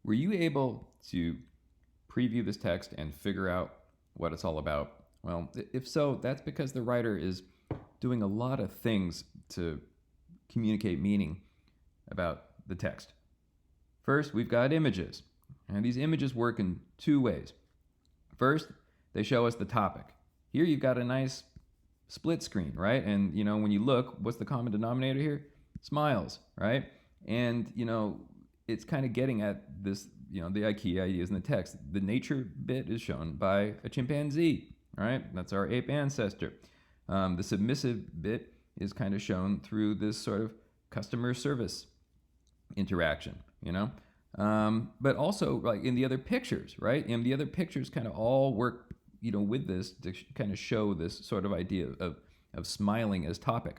Were you able to preview this text and figure out what it's all about? Well, if so, that's because the writer is doing a lot of things to communicate meaning about the text. First, we've got images. And these images work in two ways. First, they show us the topic. Here you've got a nice split screen, right? And when you look, what's the common denominator here? Smiles, right? And it's kind of getting at this, the key ideas in the text. The nature bit is shown by a chimpanzee, right? That's our ape ancestor. The submissive bit is kind of shown through this sort of customer service interaction, but also like in the other pictures, right? And the other pictures kind of all work, with this to kind of show this sort of idea of smiling as topic.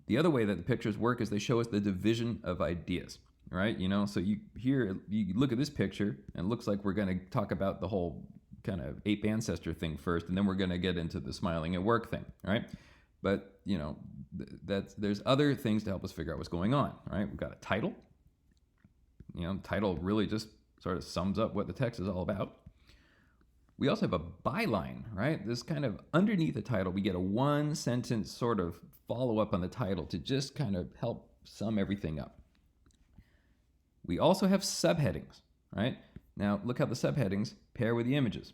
The other way that the pictures work is they show us the division of ideas, right? So you look at this picture and it looks like we're going to talk about the whole kind of ape ancestor thing first, and then we're going to get into the smiling at work thing, right? But there's other things to help us figure out what's going on, right? We've got a title. Title really just sort of sums up what the text is all about. We also have a byline, right? This kind of underneath the title, we get a one sentence sort of follow up on the title to just kind of help sum everything up. We also have subheadings, right? Now look how the subheadings pair with the images.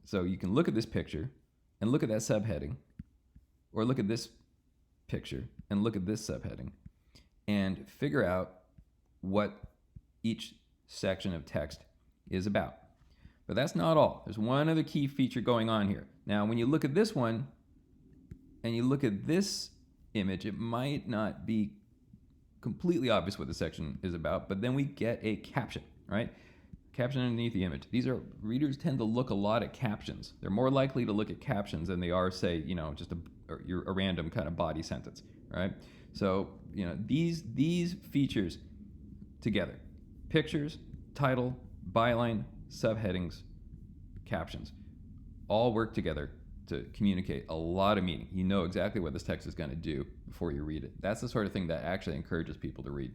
So you can look at this picture and look at that subheading, or look at this picture and look at this subheading, and figure out what each section of text is about. But that's not all. There's one other key feature going on here. Now, when you look at this one and you look at this image, it might not be completely obvious what the section is about, but then we get a caption, right? Caption underneath the image. Readers tend to look a lot at captions. They're more likely to look at captions than they are, say, just a random kind of body sentence, right? So, these features together, pictures, title, byline, subheadings, captions, all work together to communicate a lot of meaning. You know exactly what this text is going to do before you read it. That's the sort of thing that actually encourages people to read.